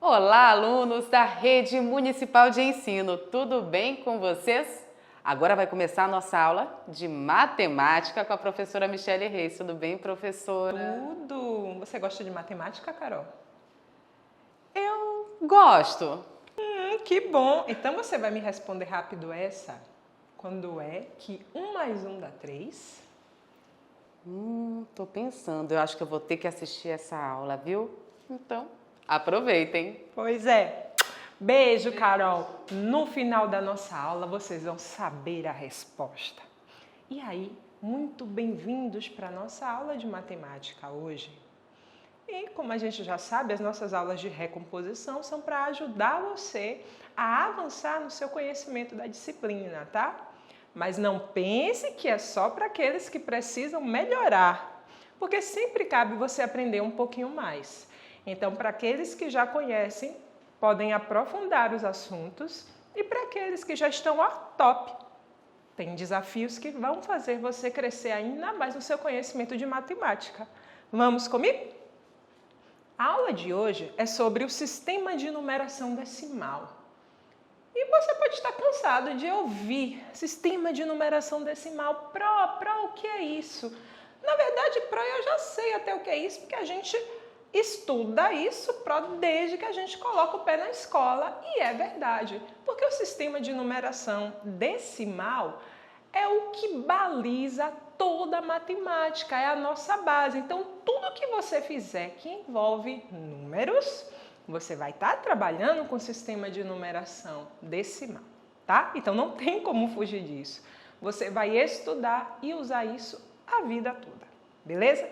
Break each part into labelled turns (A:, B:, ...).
A: Olá, alunos da Rede Municipal de Ensino, tudo bem com vocês? Agora vai começar a nossa aula de matemática com a professora Michele Reis. Tudo bem, professora?
B: Tudo! Você gosta de matemática, Carol?
A: Eu gosto.
B: Que bom! Então você vai me responder rápido essa. Quando é que 1 mais 1 dá 3?
A: Tô pensando, eu acho que eu vou ter que assistir essa aula, viu? Então, aproveitem.
B: Pois é. Beijo, Carol! No final da nossa aula vocês vão saber a resposta. E aí, muito bem-vindos para a nossa aula de matemática hoje. E como a gente já sabe, as nossas aulas de recomposição são para ajudar você a avançar no seu conhecimento da disciplina, tá? Mas não pense que é só para aqueles que precisam melhorar, porque sempre cabe você aprender um pouquinho mais. Então, para aqueles que já conhecem, podem aprofundar os assuntos, e para aqueles que já estão top, tem desafios que vão fazer você crescer ainda mais no seu conhecimento de matemática. Vamos comigo? A aula de hoje é sobre o sistema de numeração decimal. E você pode estar cansado de ouvir sistema de numeração decimal. Pro, o que é isso? Na verdade, eu já sei até o que é isso, porque a gente estuda isso, desde que a gente coloca o pé na escola. E é verdade, porque o sistema de numeração decimal é o que baliza toda a matemática, é a nossa base. Então, tudo que você fizer que envolve números, você vai estar trabalhando com o sistema de numeração decimal, tá? Então, não tem como fugir disso. Você vai estudar e usar isso a vida toda, beleza?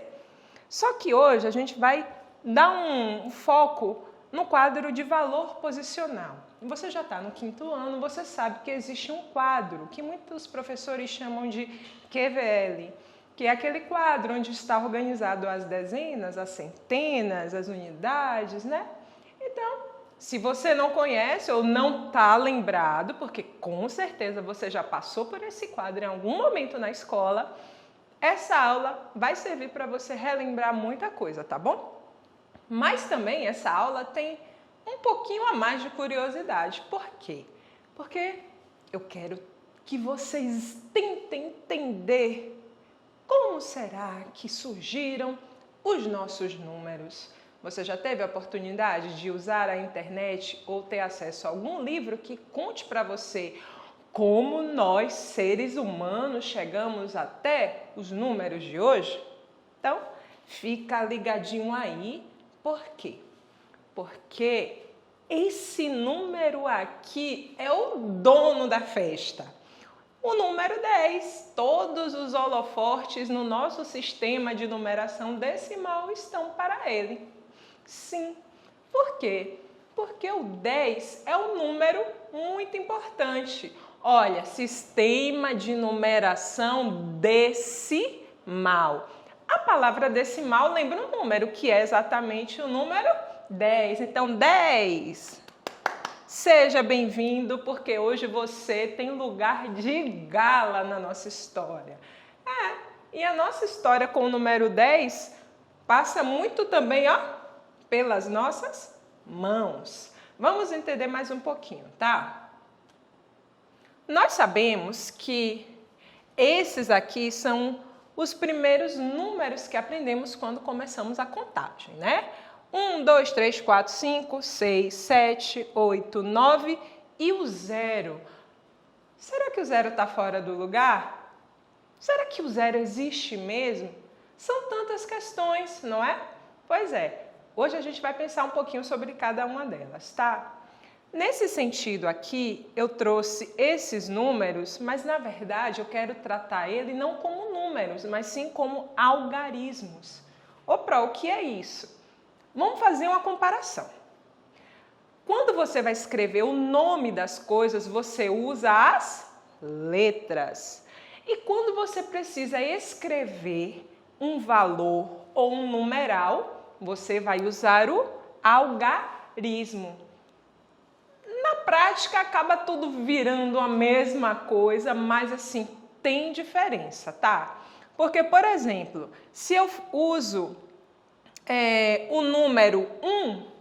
B: Só que hoje a gente vai dar um foco no quadro de valor posicional. Você já está no 5º ano, você sabe que existe um quadro que muitos professores chamam de QVL, que é aquele quadro onde está organizado as dezenas, as centenas, as unidades, né? Então, se você não conhece ou não está lembrado, porque com certeza você já passou por esse quadro em algum momento na escola, essa aula vai servir para você relembrar muita coisa, tá bom? Mas também essa aula tem um pouquinho a mais de curiosidade. Por quê? Porque eu quero que vocês tentem entender como será que surgiram os nossos números. Você já teve a oportunidade de usar a internet ou ter acesso a algum livro que conte para você como nós, seres humanos, chegamos até os números de hoje? Então, fica ligadinho aí. Por quê? Porque esse número aqui é o dono da festa. O número 10. Todos os holofortes no nosso sistema de numeração decimal estão para ele. Sim. Por quê? Porque o 10 é um número muito importante. Olha, sistema de numeração decimal. A palavra decimal lembra um número, que é exatamente o número 10. Então, 10. Seja bem-vindo, porque hoje você tem lugar de gala na nossa história. E a nossa história com o número 10 passa muito também, pelas nossas mãos. Vamos entender mais um pouquinho, tá? Nós sabemos que esses aqui são os primeiros números que aprendemos quando começamos a contagem, né? 1, 2, 3, 4, 5, 6, 7, 8, 9 e o 0. Será que o 0 está fora do lugar? Será que o 0 existe mesmo? São tantas questões, não é? Pois é, hoje a gente vai pensar um pouquinho sobre cada uma delas, tá? Nesse sentido aqui, eu trouxe esses números, mas na verdade eu quero tratar ele não como números, mas sim como algarismos. O que é isso? Vamos fazer uma comparação. Quando você vai escrever o nome das coisas, você usa as letras. E quando você precisa escrever um valor ou um numeral, você vai usar o algarismo. Na prática, acaba tudo virando a mesma coisa, mas assim, tem diferença, tá? Porque, por exemplo, se eu uso o número 1,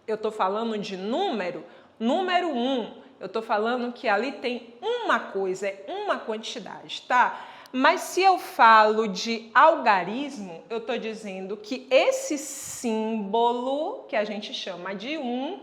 B: eu estou falando de número 1. Eu estou falando que ali tem uma coisa, é uma quantidade, tá? Mas se eu falo de algarismo, eu estou dizendo que esse símbolo, que a gente chama de 1,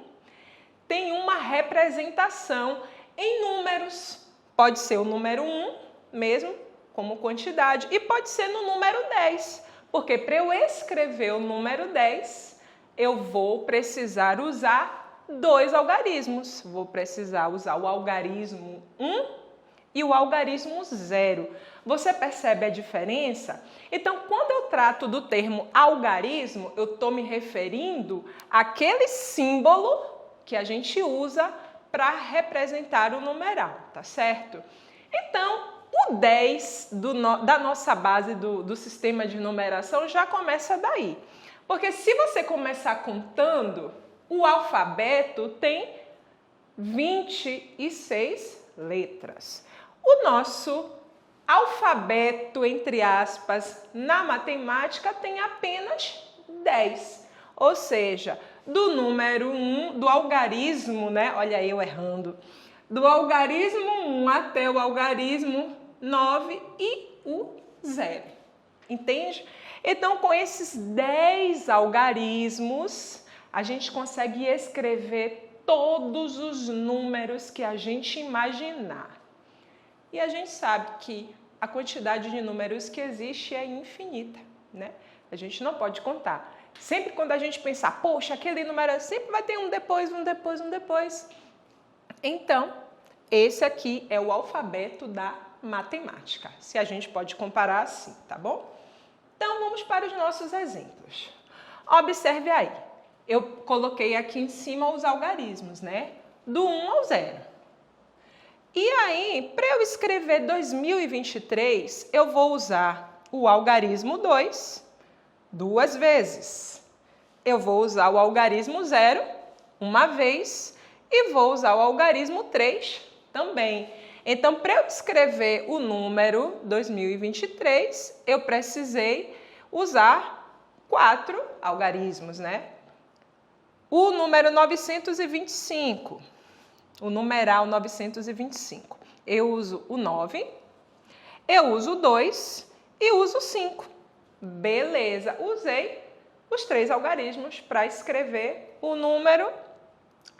B: tem uma representação em números. Pode ser o número 1 mesmo, como quantidade, e pode ser no número 10, porque para eu escrever o número 10, eu vou precisar usar 2 algarismos. Vou precisar usar o algarismo 1 e o algarismo 0. Você percebe a diferença? Então, quando eu trato do termo algarismo, eu estou me referindo àquele símbolo que a gente usa para representar o numeral, tá certo? Então, o 10 da nossa base do sistema de numeração já começa daí. Porque se você começar contando, o alfabeto tem 26 letras. O nosso alfabeto, entre aspas, na matemática tem apenas 10. Ou seja, do número 1, do algarismo, né? Olha eu errando. Do algarismo 1 até o algarismo 9 e o 0. Entende? Então, com esses 10 algarismos, a gente consegue escrever todos os números que a gente imaginar. E a gente sabe que a quantidade de números que existe é infinita, né? A gente não pode contar. Sempre quando a gente pensar, poxa, aquele número sempre vai ter um depois, um depois, um depois. Então, esse aqui é o alfabeto da matemática, se a gente pode comparar assim, tá bom? Então, vamos para os nossos exemplos. Observe aí, eu coloquei aqui em cima os algarismos, né? Do 1 ao 0. E aí, para eu escrever 2023, eu vou usar o algarismo 2 duas vezes. Eu vou usar o algarismo 0 uma vez e vou usar o algarismo 3 também. Então, para eu escrever o número 2023, eu precisei usar 4 algarismos, né? O número 925, o numeral 925, eu uso o 9, eu uso o 2 e uso o 5. Beleza, usei os 3 algarismos para escrever o número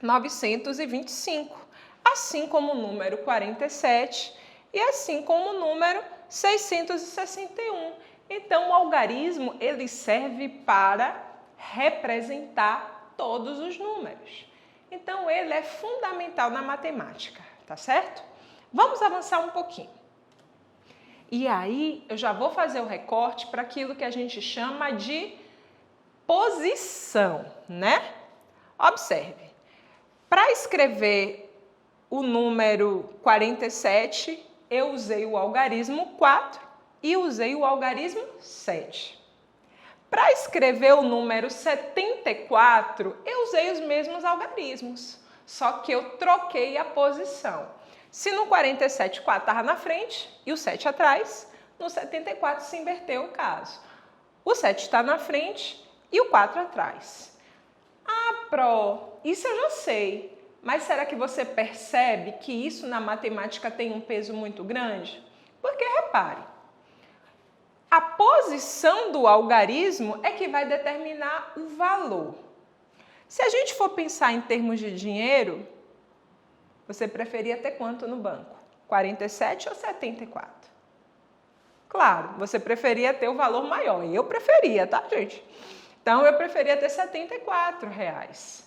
B: 925, assim como o número 47 e assim como o número 661. Então, o algarismo ele serve para representar todos os números. Então, ele é fundamental na matemática, tá certo? Vamos avançar um pouquinho. E aí, eu já vou fazer o recorte para aquilo que a gente chama de posição, né? Observe. Para escrever o número 47, eu usei o algarismo 4 e usei o algarismo 7. Para escrever o número 74, eu usei os mesmos algarismos, só que eu troquei a posição. Se no 47 o 4 estava na frente e o 7 atrás, no 74 se inverteu o caso. O 7 está na frente e o 4 atrás. Ah, Pro, isso eu já sei, mas será que você percebe que isso na matemática tem um peso muito grande? Porque, repare, a posição do algarismo é que vai determinar o valor. Se a gente for pensar em termos de dinheiro, você preferia ter quanto no banco? 47 ou 74? Claro, você preferia ter o valor maior. Eu preferia, tá, gente? Então, eu preferia ter R$74.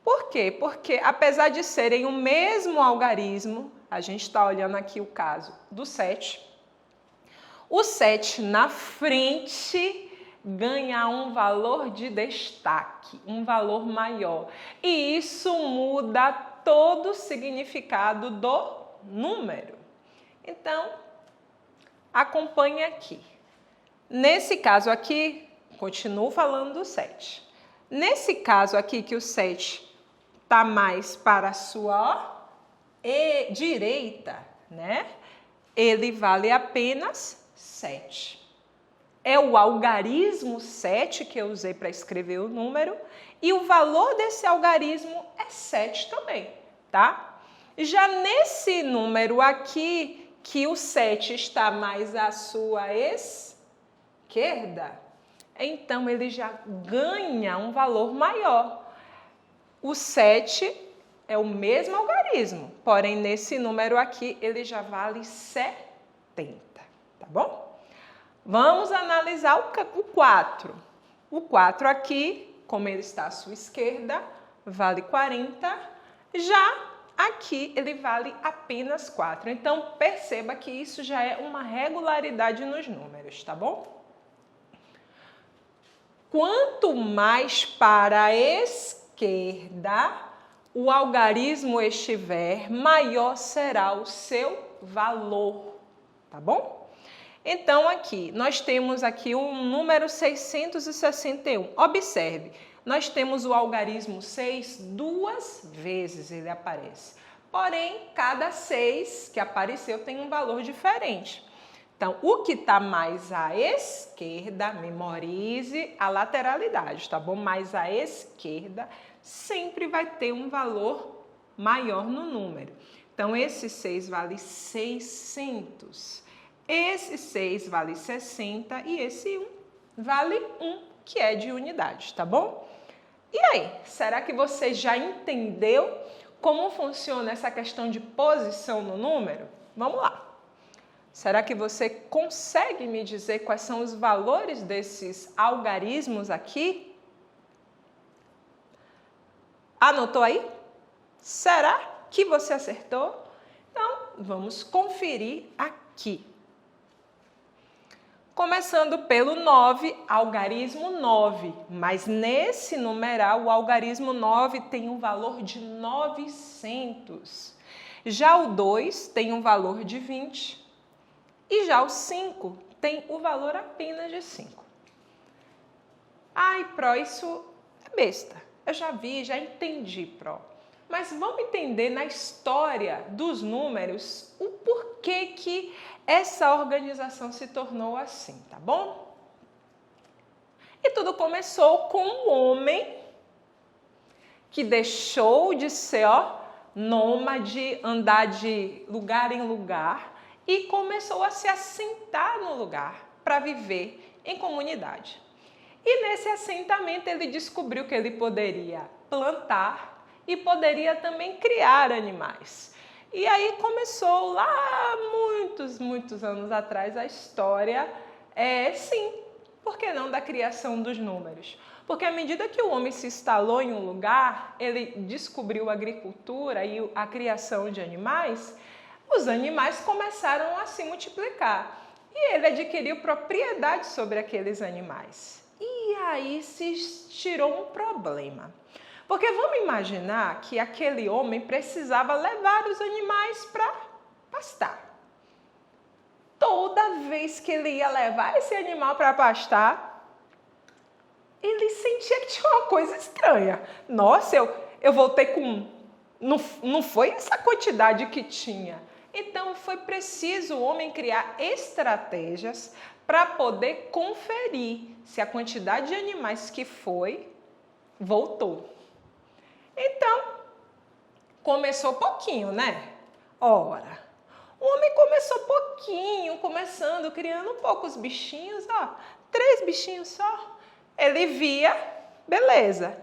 B: Por quê? Porque, apesar de serem o mesmo algarismo, a gente está olhando aqui o caso do 7, o 7 na frente ganha um valor de destaque, um valor maior. E isso muda todo o significado do número. Então, acompanhe aqui. Nesse caso aqui, continuo falando do 7. Nesse caso aqui que o 7 está mais para a sua direita, né? Ele vale apenas 7. é o algarismo 7 que eu usei para escrever o número e o valor desse algarismo é 7 também, tá? Já nesse número aqui, que o 7 está mais à sua esquerda, então ele já ganha um valor maior. O 7 é o mesmo algarismo, porém nesse número aqui ele já vale 70, tá bom? Vamos analisar o 4. O 4 aqui, como ele está à sua esquerda, vale 40. Já aqui ele vale apenas 4. Então, perceba que isso já é uma regularidade nos números, tá bom? Quanto mais para a esquerda o algarismo estiver, maior será o seu valor, tá bom? Então, aqui, nós temos aqui o número 661. Observe, nós temos o algarismo 6 duas vezes ele aparece. Porém, cada 6 que apareceu tem um valor diferente. Então, o que está mais à esquerda, memorize a lateralidade, tá bom? Mais à esquerda sempre vai ter um valor maior no número. Então, esse 6 vale 600. Esse 6 vale 60 e esse 1 vale 1, que é de unidade, tá bom? E aí, será que você já entendeu como funciona essa questão de posição no número? Vamos lá. Será que você consegue me dizer quais são os valores desses algarismos aqui? Anotou aí? Será que você acertou? Então, vamos conferir aqui. Começando pelo 9, algarismo 9, mas nesse numeral o algarismo 9 tem um valor de 900. Já o 2 tem um valor de 20 e já o 5 tem o valor apenas de 5. Ai, Pró, isso é besta. Eu já vi, já entendi, Pró. Mas vamos entender na história dos números o porquê que essa organização se tornou assim, tá bom? E tudo começou com um homem que deixou de ser nômade, andar de lugar em lugar e começou a se assentar no lugar para viver em comunidade. E nesse assentamento ele descobriu que ele poderia plantar e poderia também criar animais. E aí começou lá muitos anos atrás a história, sim, por que não da criação dos números? Porque à medida que o homem se instalou em um lugar, ele descobriu a agricultura e a criação de animais, os animais começaram a se multiplicar. E ele adquiriu propriedade sobre aqueles animais. E aí se tirou um problema. Porque vamos imaginar que aquele homem precisava levar os animais para pastar. Toda vez que ele ia levar esse animal para pastar, ele sentia que tinha uma coisa estranha. Nossa, eu voltei com... Não foi essa quantidade que tinha. Então, foi preciso o homem criar estratégias para poder conferir se a quantidade de animais que foi, voltou. Então, começou pouquinho, né? Ora, o homem começou pouquinho, criando poucos bichinhos, 3 bichinhos só. Ele via, beleza,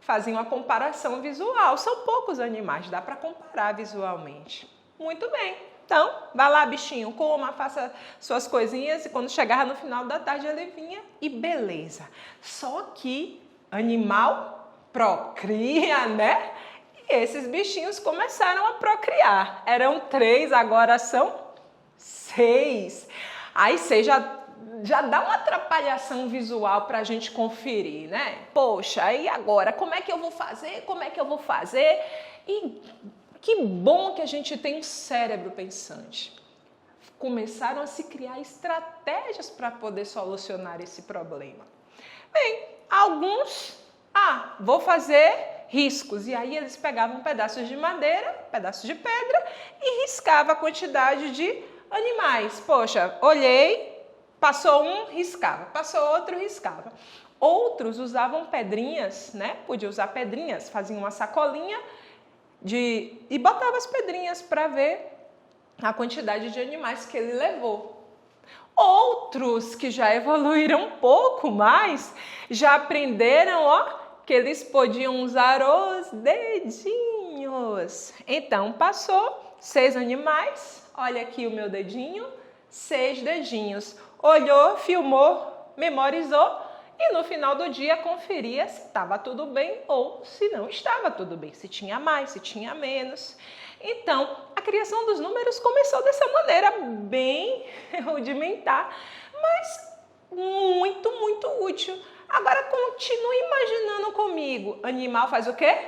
B: fazia uma comparação visual, são poucos animais, dá para comparar visualmente. Muito bem, então, vai lá bichinho, coma, faça suas coisinhas e quando chegava no final da tarde ele vinha e beleza. Só que animal procria, né? E esses bichinhos começaram a procriar. Eram 3, agora são 6. Aí 6 já dá uma atrapalhação visual para a gente conferir, né? Poxa, e agora? Como é que eu vou fazer? E que bom que a gente tem um cérebro pensante. Começaram a se criar estratégias para poder solucionar esse problema. Bem, alguns... vou fazer riscos. E aí eles pegavam pedaços de madeira, pedaços de pedra e riscava a quantidade de animais. Poxa, olhei, Passou um, riscava. Passou outro, riscava. Outros usavam pedrinhas, né? Podia usar pedrinhas, faziam uma sacolinha e botava as pedrinhas para ver a quantidade de animais que ele levou. Outros que já evoluíram um pouco mais, já aprenderam, que eles podiam usar os dedinhos. Então, passou 6 animais, olha aqui o meu dedinho, 6 dedinhos. Olhou, filmou, memorizou e no final do dia conferia se estava tudo bem ou se não estava tudo bem, se tinha mais, se tinha menos. Então, a criação dos números começou dessa maneira bem rudimentar, mas muito, muito útil. Agora, continue imaginando comigo. Animal faz o quê?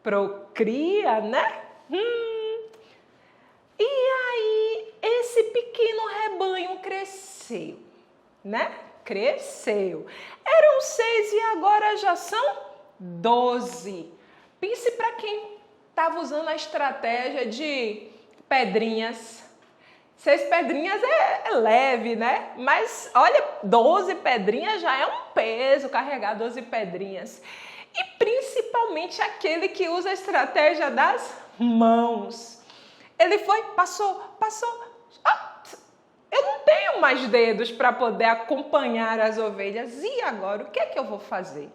B: Procria, né? E aí, esse pequeno rebanho cresceu, né? Cresceu. Eram 6 e agora já são 12. Pense para quem estava usando a estratégia de pedrinhas. 6 pedrinhas é leve, né? Mas, olha, 12 pedrinhas já é um peso carregar 12 pedrinhas. E principalmente aquele que usa a estratégia das mãos. Ele foi, passou. Eu não tenho mais dedos para poder acompanhar as ovelhas. E agora, o que é que eu vou fazer?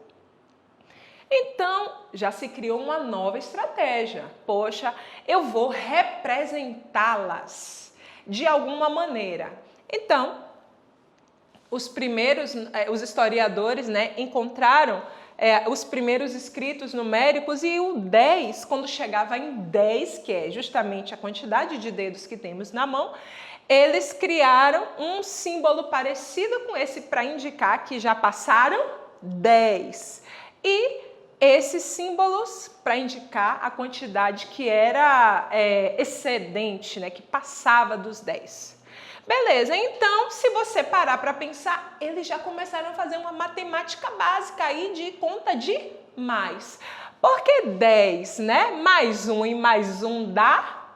B: Então, já se criou uma nova estratégia. Poxa, eu vou representá-las de alguma maneira. Então, os historiadores, né, encontraram os primeiros escritos numéricos e o 10, quando chegava em 10, que é justamente a quantidade de dedos que temos na mão, eles criaram um símbolo parecido com esse para indicar que já passaram 10. E esses símbolos para indicar a quantidade que era excedente, né, que passava dos 10. Beleza, então, se você parar para pensar, eles já começaram a fazer uma matemática básica aí de conta de mais. Porque 10, né, mais 1 e mais 1 dá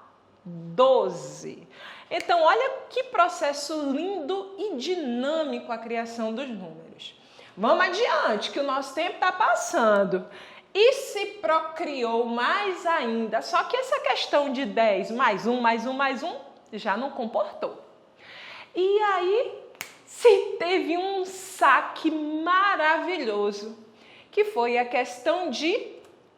B: 12. Então, olha que processo lindo e dinâmico a criação dos números. Vamos adiante, que o nosso tempo está passando. E se procriou mais ainda, só que essa questão de 10 mais 1, mais 1, mais 1, já não comportou. E aí se teve um saque maravilhoso, que foi a questão de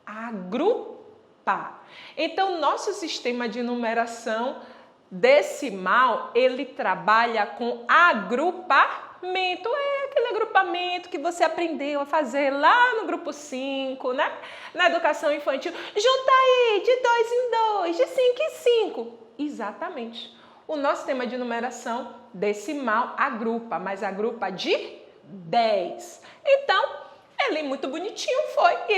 B: agrupar. Então, nosso sistema de numeração decimal, ele trabalha com agrupamento. É aquele agrupamento que você aprendeu a fazer lá no grupo 5, né? Na educação infantil. Junta aí, de 2 em 2, de 5 em 5. Exatamente. O nosso sistema de numeração decimal agrupa, mas agrupa de 10. Então, ele muito bonitinho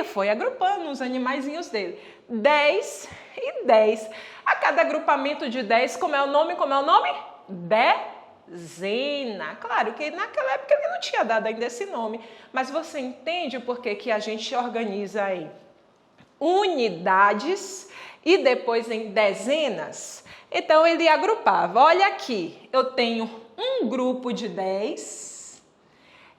B: foi agrupando os animaizinhos dele. 10 e 10. A cada agrupamento de 10, como é o nome? Dezena. Claro que naquela época ele não tinha dado ainda esse nome, mas você entende por que a gente organiza em unidades e depois em dezenas? Então, ele agrupava. Olha aqui, eu tenho um grupo de 10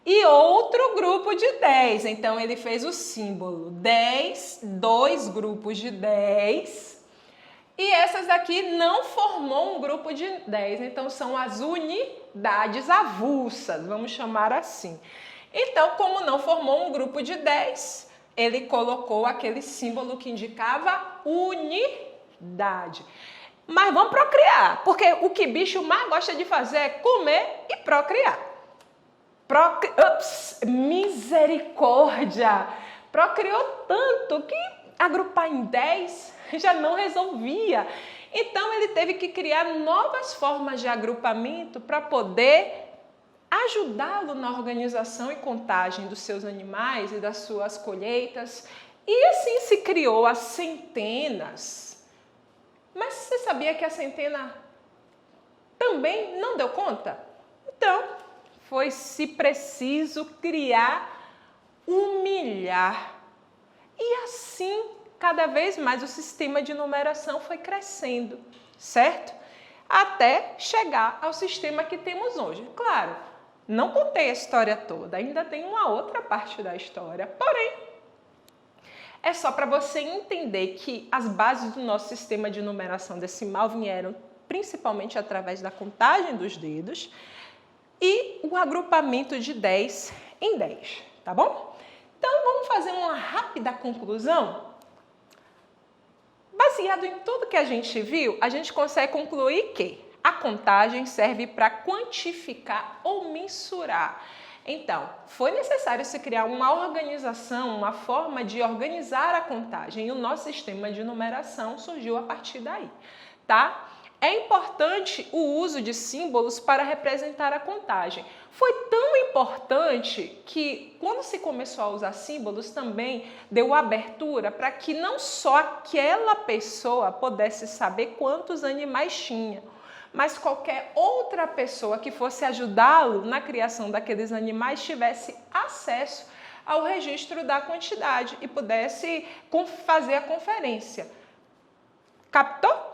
B: e outro grupo de 10. Então, ele fez o símbolo 10, 2 grupos de 10. E essas daqui não formou um grupo de 10. Então, são as unidades avulsas, vamos chamar assim. Então, como não formou um grupo de 10, ele colocou aquele símbolo que indicava unidade. Mas vamos procriar, porque o que bicho mais gosta de fazer é comer e procriar. Misericórdia! Procriou tanto que agrupar em 10 já não resolvia. Então, ele teve que criar novas formas de agrupamento para poder ajudá-lo na organização e contagem dos seus animais e das suas colheitas. E assim se criou as centenas. Mas você sabia que a centena também não deu conta? Então, foi-se preciso criar um milhar. E assim, cada vez mais o sistema de numeração foi crescendo, certo? até chegar ao sistema que temos hoje. Claro, não contei a história toda, ainda tem uma outra parte da história, porém, é só para você entender que as bases do nosso sistema de numeração decimal vieram principalmente através da contagem dos dedos e o agrupamento de 10 em 10, tá bom? Então, vamos fazer uma rápida conclusão? Baseado em tudo que a gente viu, a gente consegue concluir que a contagem serve para quantificar ou mensurar. Então, foi necessário se criar uma organização, uma forma de organizar a contagem e o nosso sistema de numeração surgiu a partir daí, tá? É importante o uso de símbolos para representar a contagem. Foi tão importante que, quando se começou a usar símbolos, também deu abertura para que não só aquela pessoa pudesse saber quantos animais tinha, mas qualquer outra pessoa que fosse ajudá-lo na criação daqueles animais tivesse acesso ao registro da quantidade e pudesse fazer a conferência. Captou?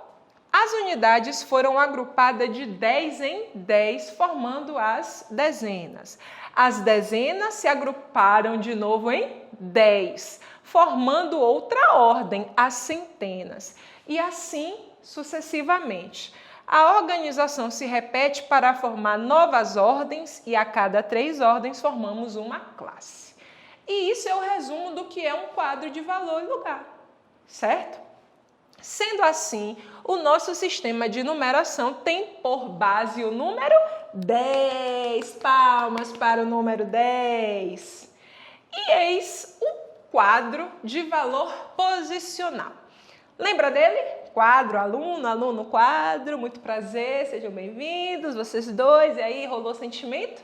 B: As unidades foram agrupadas de 10 em 10, formando as dezenas. As dezenas se agruparam de novo em 10, formando outra ordem, as centenas. E assim sucessivamente. A organização se repete para formar novas ordens e a cada 3 ordens formamos uma classe. E isso é o resumo do que é um quadro de valor e lugar, certo? Sendo assim, o nosso sistema de numeração tem por base o número 10. Palmas para o número 10. E eis o quadro de valor posicional. Lembra dele? Quadro, aluno, aluno, quadro. Muito prazer, sejam bem-vindos, vocês dois. E aí, rolou sentimento?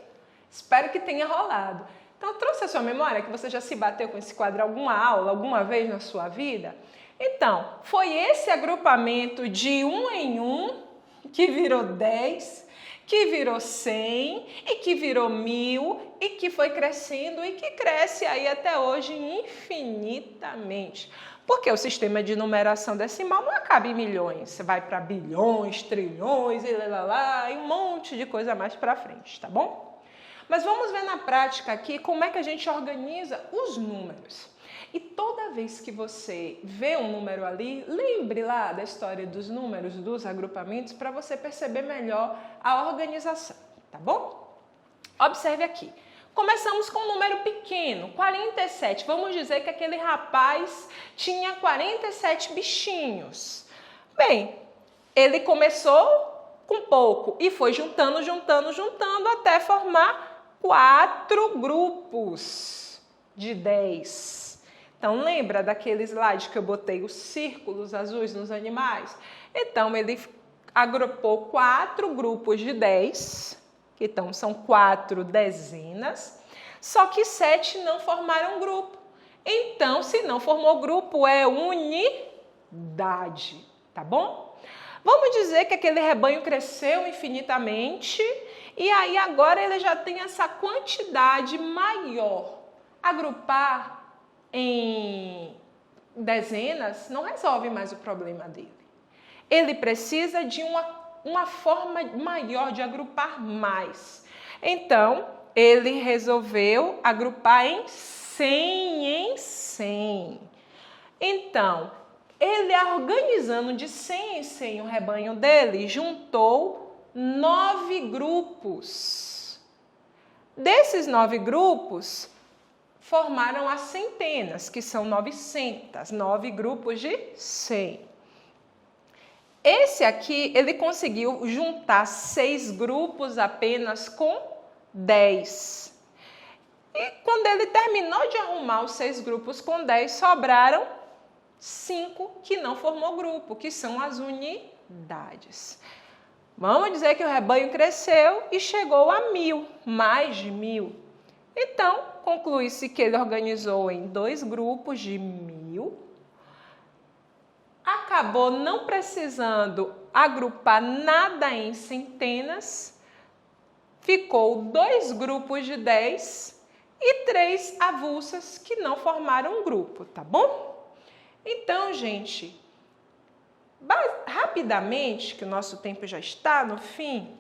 B: Espero que tenha rolado. Então, trouxe a sua memória que você já se bateu com esse quadro alguma aula, alguma vez na sua vida? Então, foi esse agrupamento de 1 em 1 que virou 10, que virou 100 e que virou 1000 e que foi crescendo e que cresce aí até hoje infinitamente. Porque o sistema de numeração decimal não acaba em milhões, você vai para bilhões, trilhões e e um monte de coisa mais para frente, tá bom? Mas vamos ver na prática aqui como é que a gente organiza os números. E toda vez que você vê um número ali, lembre lá da história dos números, dos agrupamentos, para você perceber melhor a organização, tá bom? Observe aqui. Começamos com um número pequeno, 47. Vamos dizer que aquele rapaz tinha 47 bichinhos. Bem, ele começou com pouco e foi juntando até formar 4 grupos de 10. Então, lembra daquele slide que eu botei os círculos azuis nos animais? Então, ele agrupou 4 grupos de 10, que então são 4 dezenas, só que 7 não formaram grupo. Então, se não formou grupo, é unidade, tá bom? Vamos dizer que aquele rebanho cresceu infinitamente e aí agora ele já tem essa quantidade maior. Agrupar em dezenas não resolve mais o problema dele. Ele precisa de uma forma maior de agrupar mais. Então, ele resolveu agrupar em 100 em 100. Então, ele organizando de 100 em 100 o rebanho dele, juntou 9 grupos. Desses 9 grupos, formaram as centenas, que são 900, 9 grupos de 100. Esse aqui, ele conseguiu juntar 6 grupos apenas com 10. E quando ele terminou de arrumar os 6 grupos com 10, sobraram 5 que não formou grupo, que são as unidades. Vamos dizer que o rebanho cresceu e chegou a 1000, mais de 1000. Então, conclui-se que ele organizou em 2 grupos de 1000, acabou não precisando agrupar nada em centenas, ficou 2 grupos de 10 e 3 avulsas que não formaram um grupo, tá bom? Então, gente, Rapidamente, que o nosso tempo já está no fim,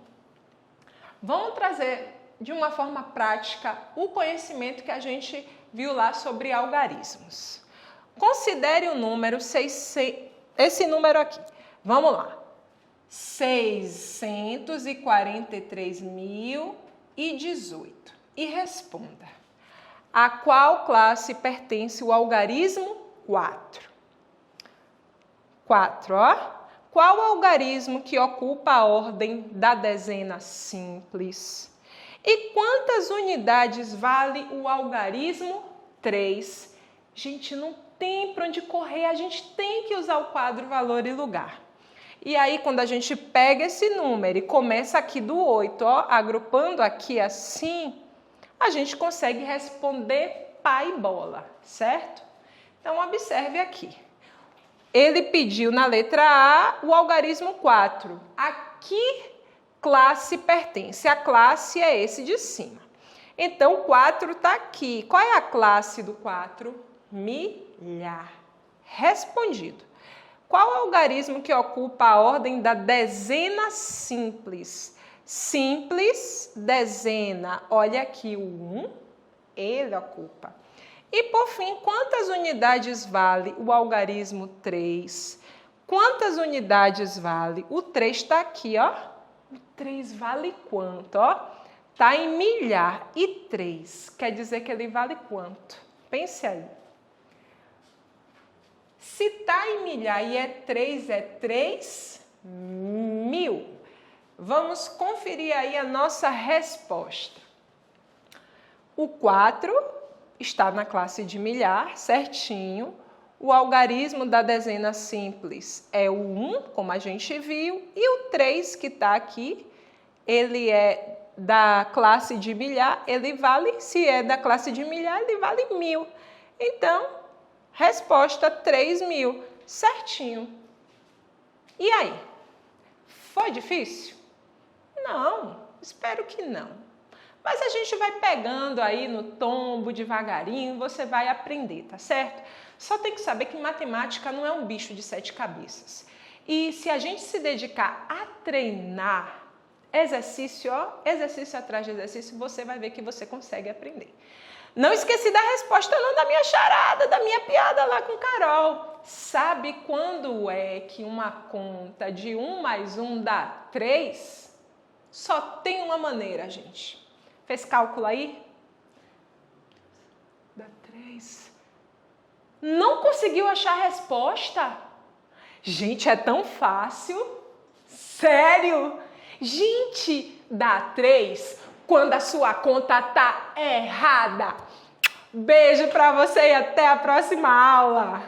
B: vamos trazer de uma forma prática o conhecimento que a gente viu lá sobre algarismos. Considere o número 600, esse número aqui. Vamos lá. 643.018 e responda. A qual classe pertence o algarismo 4? 4, ó. Qual algarismo que ocupa a ordem da dezena simples? E quantas unidades vale o algarismo 3? Gente, não tem para onde correr, a gente tem que usar o quadro valor e lugar. E aí, quando a gente pega esse número e começa aqui do 8, ó, agrupando aqui assim, a gente consegue responder pá e bola, certo? Então, observe aqui. Ele pediu na letra A o algarismo 4. A que classe pertence? A classe é esse de cima. Então, o 4 está aqui. Qual é a classe do 4? Milhar. Respondido. Qual algarismo que ocupa a ordem da dezena simples? Simples, dezena. Olha aqui o 1, ele ocupa. E, por fim, quantas unidades vale o algarismo 3? Quantas unidades vale? O 3 está aqui, ó. O 3 vale quanto, ó? Está em milhar. E 3 quer dizer que ele vale quanto? Pense aí. Se está em milhar e é 3.000. Vamos conferir aí a nossa resposta. O 4 está na classe de milhar, certinho. O algarismo da dezena simples é o 1, como a gente viu. E o 3, que está aqui, ele é da classe de milhar, ele vale, se é da classe de milhar, ele vale 1.000. Então, resposta 3.000, certinho. E aí? Foi difícil? Não, espero que não. Mas a gente vai pegando aí no tombo, devagarinho, você vai aprender, tá certo? Só tem que saber que matemática não é um bicho de 7 cabeças. E se a gente se dedicar a treinar, exercício, ó, exercício atrás de exercício, você vai ver que você consegue aprender. Não esqueci da resposta não da minha charada, da minha piada lá com Carol. Sabe quando é que uma conta de 1 mais 1 dá 3? Só tem uma maneira, gente. Fez cálculo aí? Dá 3. Não conseguiu achar a resposta? Gente, é tão fácil. Sério? Gente, dá 3 quando a sua conta tá errada. Beijo pra você e até a próxima aula.